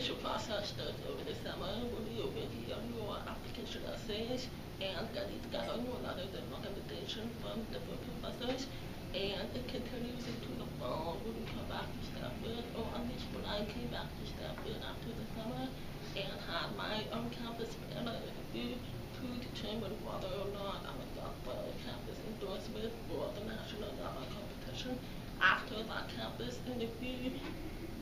application process starts over the summer when you already on your application essays and getting together your letters and recommendation from different professors, and it continues into the fall when you come back to Stafford, or at least when I came back to Stafford after the summer and had my on-campus panel interview to determine whether or not I was up for a campus endorsement for the national level competition. After that campus interview,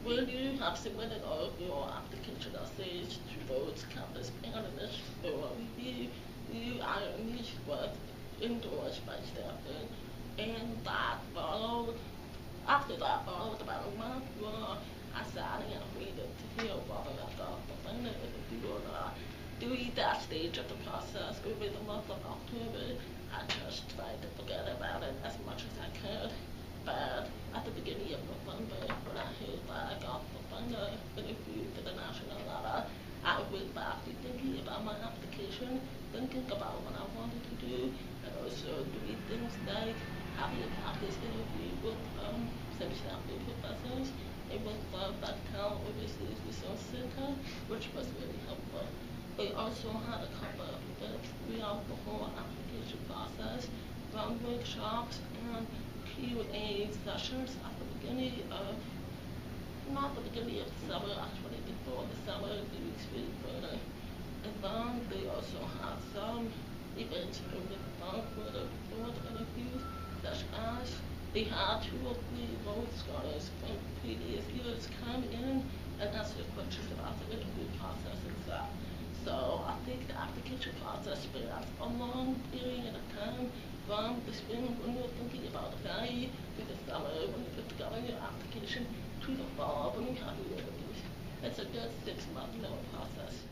when you have submitted all of your application essays to those campus panelists for review, you are each was endorsed by Stanford, and that followed. After that followed about a month where I sat and waited to hear whether I got the final interview or not. During that stage of the process, over the month of October, I just tried to forget about it as much as I could. But at the beginning of November, when I heard that I got the final interview for the national level, I went back to thinking about my application, thinking about what I wanted to do, and also doing things like having a practice interview with some Stanford professors and with the Bechtel Overseas Resource Center, which was really helpful. They also had a couple of events throughout the whole application process, from workshops and Q&A sessions at the beginning of, not the beginning of the summer, actually before the summer, the weeks further. And then they also had some events over the phone for the board interviews, such as they had 2 or 3 Rhodes Scholars from previous years come in and answer questions about the interview process itself. So I think the application process spans a long period of time from the spring when you're thinking about the value to the summer when you put together your application to the fall when you have your interviews. It's a good 6-month long process.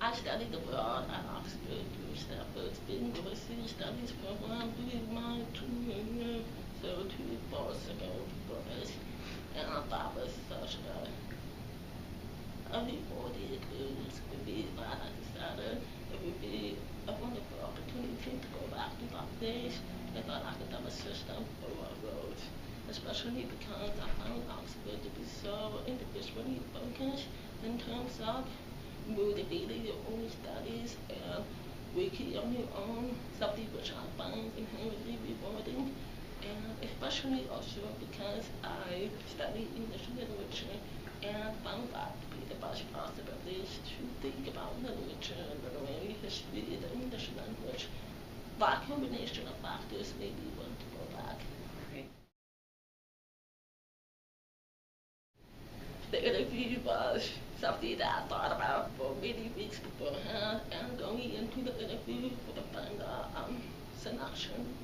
I studied abroad at Oxford through Stanford's Bing Overseas Studies program during my 2 year, so 2 falls ago for this. And I thought it was such a rewarding experience for me that I decided it would be a wonderful opportunity to go back to that place if our academic system overrode, especially because I found Oxford to be so individually focused in terms of motivating your own studies and working on your own, something which I find inherently rewarding, and especially also because I studied English literature and found that to be the best possibilities to think about literature, literary history, the English language. That combination of factors made me want to go back. The interview was something that I thought about for many weeks beforehand, and going into the interview for the final selection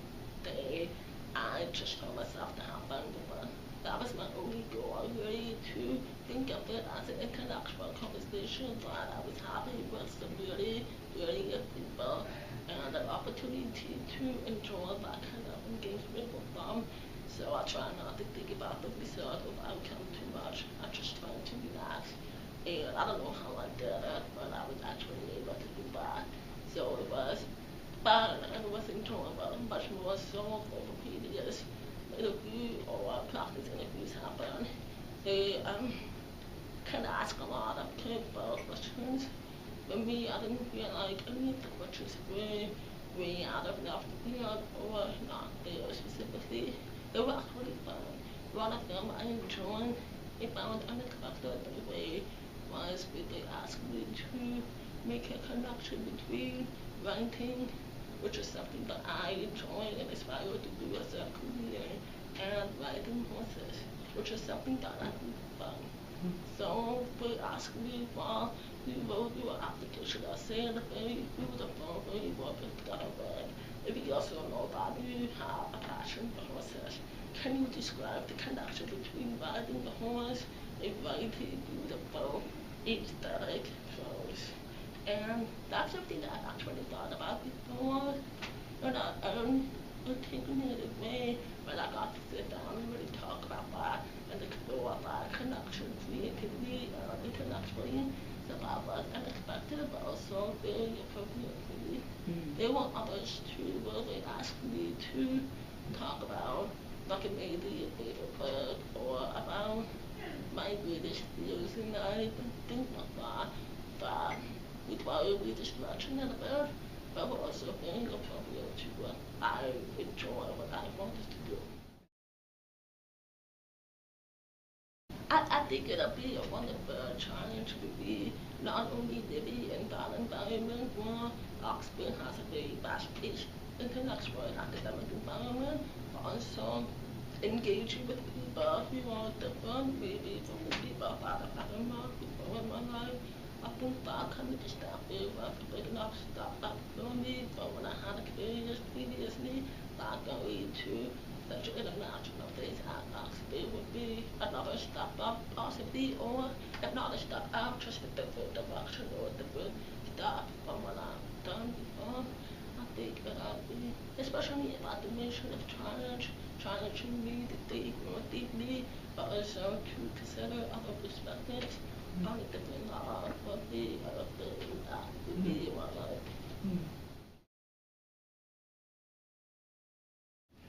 day, I just told myself to have fun with it. That was my only goal, really, to think of it as an intellectual conversation that I was having with some really, really good people, and an opportunity to enjoy that kind of engagement with them. So I try not to think about the result of outcome too much. I just try to relax. And I don't know how I did it, but I was actually able to do that. So it was fun and it was enjoyable, much more so for the previous interview or practice interviews happen. They can ask a lot of curveball questions. For me, I didn't feel like any of the questions were way out of left field or not there specifically. They were actually fun. One of them I enjoyed. I found unexpected the way was when they asked me to make a connection between writing, which is something that I enjoy and aspire to do as a career, and riding horses, which is something that I do for fun. So they asked me while you wrote your application essay in a very beautiful, very well put together way. If you also know that you have a passion for horses, can you describe the connection between riding the horse and writing beautiful, aesthetic prose? And that's something that I've actually thought about before, in an articulated way, but I got to sit down and really talk about that and explore that connection creatively and intellectually. So that was unexpected, but also very appropriate for me. There were others too where they asked me to talk about like maybe a favorite book or about my greatest fears, and I think that with what we just mentioned about, but also being appropriate to what I enjoy, what I wanted to do. I think it'll be a wonderful challenge to be not only living in that environment where Oxford has a very fast-paced intellectual and academic environment, but also engaging with people who are different, maybe from the people that I've had in my people in my life. I think that kind of just that feel big enough stuff that for me, but when I had experience previously, that going to such an international place at Oxford would be another step up possibly, or if not a step up, just a different direction or a different step from what I've done before. I think that I'd be, especially if I dimension of challenging me to think more deeply, but also to consider other perspectives on a different law would be a thing that would be what I like.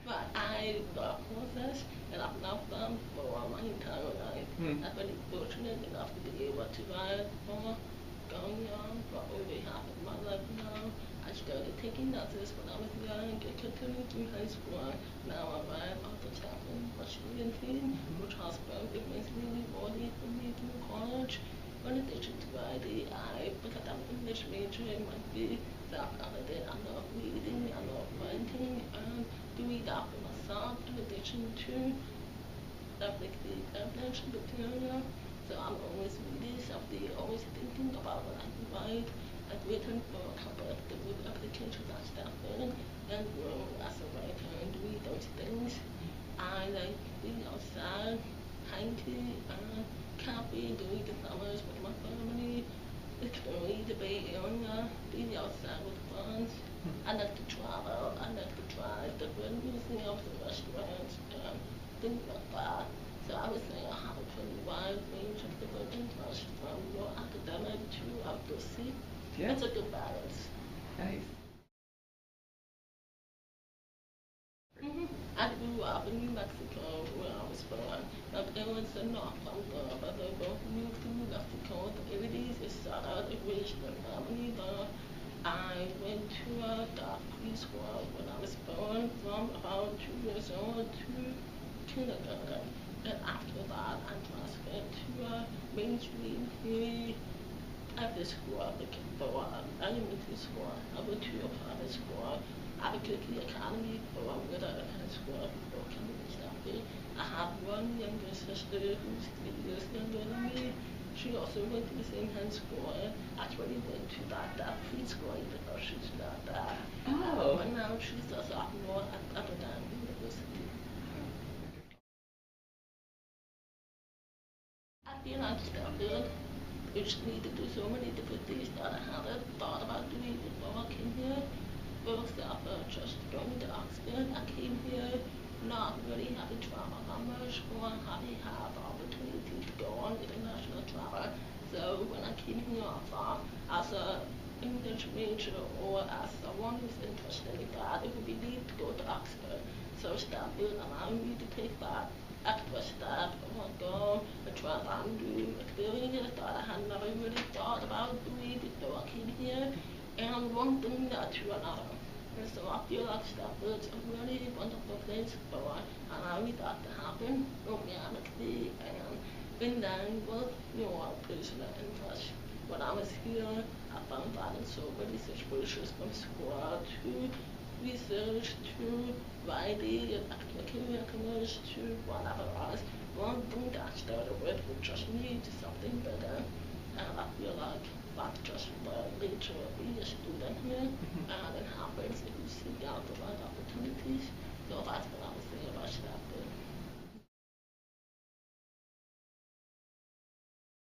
But I love horses, and I've loved them for my entire life. I've been fortunate enough to be able to ride for going on for over half of my life now. I started taking lessons when I was young, and continued through high school. Now I ride off the Chapman Washington team, which has been immensely rewarding for me through college. In addition to riding, I because I'm an English major in my field, self-confident, I love reading, I love writing, and doing that for myself in addition to definitely evidence material. So I'm always reading something, always thinking about what I can write. I've written for a couple of different applications at Stanford and grown as a writer and doing those things. I like being outside, hiking, camping during the summers with my family, exploring the Bay Area, being outside with friends. I like to travel, I like to try different museums and restaurants and things like that. So I would say I have a pretty wide range of different interests from more academic to outdoorsy. Yeah. It's a good balance. Nice. I grew up in New Mexico where I was born. My parents are not from there, but they both moved to New Mexico. The 80s is started a racial family there. I went to a dark preschool when I was born from about 2 years old to kindergarten. And after that, I transferred to a mainstream free private school for elementary school. I went to a private school, Albuquerque Academy for middle high school before coming to Stanford. I have one younger sister who's 3 years younger than me. She also went to the same high school. Actually went to that preschool even though she's not that. Oh. But now she's a sophomore at Notre Dame University. I feel like Stanford which need to do so many different things that I hadn't thought about doing before I came here. First off, just going to Oxford, I came here not really having travel that much or having had the opportunity to go on international travel. So when I came here, I thought as a English major or as someone who's interested in that, it would be neat to go to Oxford. So Stanford allowed me to take that extra step or go and try and do experiences that I had never really thought about doing before I came here. And one thing led to another. And so I feel like Stanford's a really wonderful place for allowing that to happen organically and in line with your personal interests. When I was here, I found that in so many situations from school to research to writing and academic careers to whatever else. One thing that started with would just lead to something better. And I feel like that's just the nature of being a student here. And it happens if you seek out the right opportunities. So that's what I would say about Stanford.